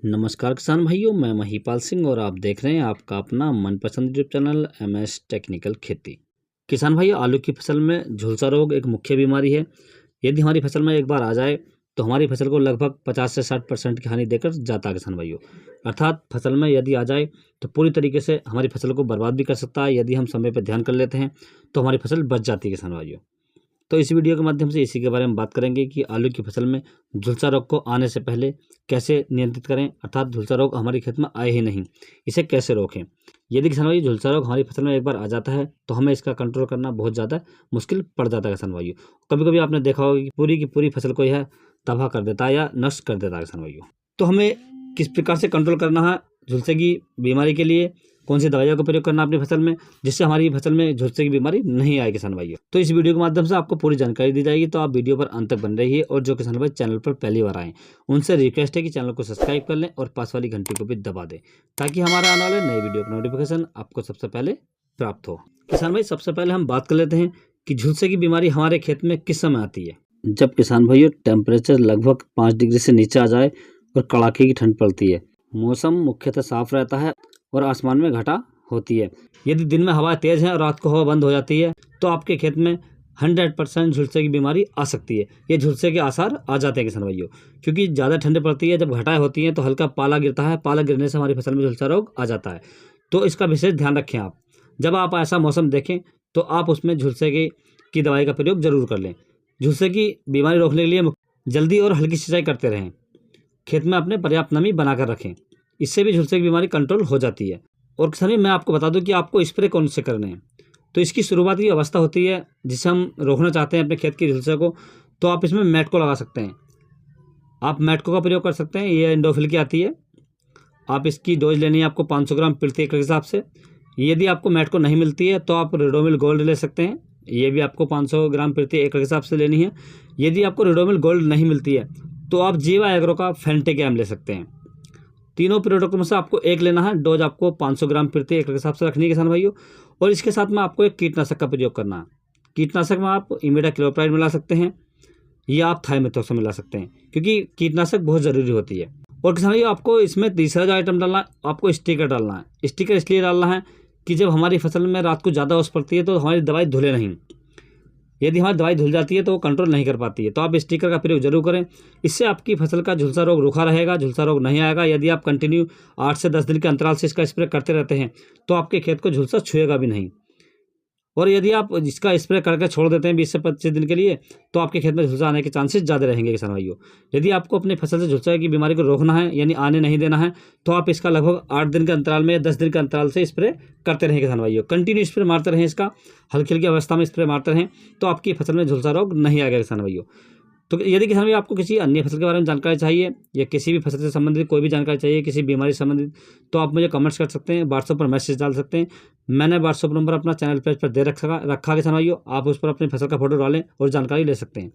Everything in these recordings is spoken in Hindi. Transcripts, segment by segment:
नमस्कार किसान भाइयों, मैं महिपाल सिंह और आप देख रहे हैं आपका अपना मनपसंद यूट्यूब चैनल MS टेक्निकल खेती। किसान भाइयों, आलू की फसल में झुलसा रोग एक मुख्य बीमारी है। यदि हमारी फसल में एक बार आ जाए तो हमारी फसल को लगभग 50 से 60% की हानि देकर जाता है किसान भाइयों। अर्थात फसल में यदि आ जाए तो पूरी तरीके से हमारी फसल को बर्बाद भी कर सकता है। यदि हम समय पर ध्यान कर लेते हैं तो हमारी फसल बच जाती है किसान भाइयों। तो इस वीडियो के माध्यम से इसी के बारे में बात करेंगे कि आलू की फसल में झुलसा रोग को आने से पहले कैसे नियंत्रित करें, अर्थात झुलसा रोग हमारी खेत में आए ही नहीं, इसे कैसे रोकें। यदि किसान भाई झुलसा रोग हमारी फसल में एक बार आ जाता है तो हमें इसका कंट्रोल करना बहुत ज़्यादा मुश्किल पड़ जाता है किसान भाइयों। कभी कभी आपने देखा होगा कि पूरी की पूरी फसल को यह तबाह कर देता है या नष्ट कर देता है किसान भाइयों। तो हमें किस प्रकार से कंट्रोल करना है झुलसे की बीमारी के लिए, कौन सी दवाइयों का प्रयोग करना अपनी फसल में, जिससे हमारी फसल में झुलसे की बीमारी नहीं आए किसान भाइयों। तो इस वीडियो के माध्यम से आपको पूरी जानकारी दी जाएगी, तो आप वीडियो पर अंत तक बन रहिए। और जो किसान भाई चैनल पर पहली बार आए उनसे रिक्वेस्ट है कि चैनल को सब्सक्राइब कर लें और पास वाली घंटी को भी दबा दें, ताकि हमारे आने वाले नए वीडियो का नोटिफिकेशन आपको सबसे पहले प्राप्त हो। किसान भाई, सबसे पहले हम बात कर लेते हैं कि झुलसे की बीमारी हमारे खेत में किस समय आती है। जब किसान भाइयों टेम्परेचर लगभग 5 डिग्री से नीचे आ जाए और कड़ाके की ठंड पड़ती है, मौसम मुख्यतः साफ रहता है और आसमान में घटा होती है। यदि दिन में हवा तेज है और रात को हवा बंद हो जाती है तो आपके खेत में 100% झुलसे की बीमारी आ सकती है। ये झुलसे के आसार आ जाते हैं किसान भाइयों, क्योंकि ज़्यादा ठंड पड़ती है, जब घटाएं होती हैं तो हल्का पाला गिरता है। पाला गिरने से हमारी फसल में झुलसा रोग आ जाता है। तो इसका विशेष ध्यान रखें आप। जब आप ऐसा मौसम देखें तो आप उसमें झुलसे की दवाई का प्रयोग जरूर कर लें। झुलसे की बीमारी रोकने के लिए जल्दी और हल्की सिंचाई करते रहें। खेत में अपने पर्याप्त नमी बनाकर रखें, इससे भी झुलसे की बीमारी कंट्रोल हो जाती है। और किसान भाई, मैं आपको बता दूं कि आपको स्प्रे कौन से करने हैं। तो इसकी शुरुआती अवस्था होती है जिसे हम रोकना चाहते हैं अपने खेत की झुलसे को, तो आप इसमें मैटको लगा सकते हैं। आप मैटको का प्रयोग कर सकते हैं, ये एंडोफिल की आती है। आप इसकी डोज लेनी है आपको 500 ग्राम प्रति एकड़ के हिसाब से। यदि आपको मैटको नहीं मिलती है तो आप रेडोमिल गोल्ड ले सकते हैं, ये भी आपको 500 ग्राम प्रति एकड़ के हिसाब से लेनी है। यदि आपको रेडोमिल गोल्ड नहीं मिलती है तो आप जीवा एग्रो का फेंटेकैम ले सकते हैं। तीनों प्रोडक्ट में से आपको एक लेना है। डोज आपको 500 ग्राम प्रति एकड़ के हिसाब से रखनी है किसान भाइयों। और इसके साथ में आपको एक कीटनाशक का प्रयोग करना है। कीटनाशक में आप इमिडाक्लोप्राइड मिला सकते हैं या आप थाइमेथॉक्सम मिला सकते हैं, क्योंकि कीटनाशक बहुत ज़रूरी होती है। और किसान भाइयों, आपको इसमें तीसरा जो आइटम डालना है, आपको स्टिकर डालना है। स्टिकर इसलिए डालना है कि जब हमारी फसल में रात को ज़्यादा ओस पड़ती है तो हमारी दवाई धुले नहीं। यदि हमारी दवाई धुल जाती है तो वो कंट्रोल नहीं कर पाती है, तो आप स्टिकर का प्रयोग जरूर करें। इससे आपकी फसल का झुलसा रोग रुका रहेगा, झुलसा रोग नहीं आएगा। यदि आप कंटिन्यू 8 से 10 दिन के अंतराल से इसका स्प्रे करते रहते हैं तो आपके खेत को झुलसा छुएगा भी नहीं। और यदि आप इसका स्प्रे करके छोड़ देते हैं 20 से 25 दिन के लिए तो आपके खेत में झुलसा आने के चांसेस ज़्यादा रहेंगे किसान भाइयों। यदि आपको अपनी फसल से झुलसा की बीमारी को रोकना है, यानी आने नहीं देना है, तो आप इसका लगभग 8 दिन के अंतराल में या 10 दिन के अंतराल से स्प्रे करते रहें किसान भाइयों। कंटिन्यू स्प्रे मारते रहें, इसका हल्की हल्की अवस्था में स्प्रे मारते रहें, तो आपकी फसल में झुलसा रोग नहीं आएगा किसान भाइयों। तो यदि किसान भाई आपको किसी अन्य फसल के बारे में जानकारी चाहिए या किसी भी फसल से संबंधित कोई भी जानकारी चाहिए, किसी बीमारी से संबंधित, तो आप मुझे कमेंट्स कर सकते हैं, व्हाट्सएप पर मैसेज डाल सकते हैं। मैंने व्हाट्सएप नंबर अपना चैनल पेज पर दे रखा किसान भाइयों, आप उस पर अपनी फसल का फोटो डालें और जानकारी ले सकते हैं।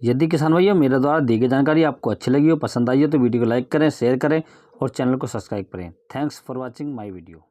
यदि किसान भाइयों मेरे द्वारा दी गई जानकारी आपको अच्छी लगी हो, पसंद आई हो, तो वीडियो को लाइक करें, शेयर करें और चैनल को सब्सक्राइब करें। Thanks for watching my video.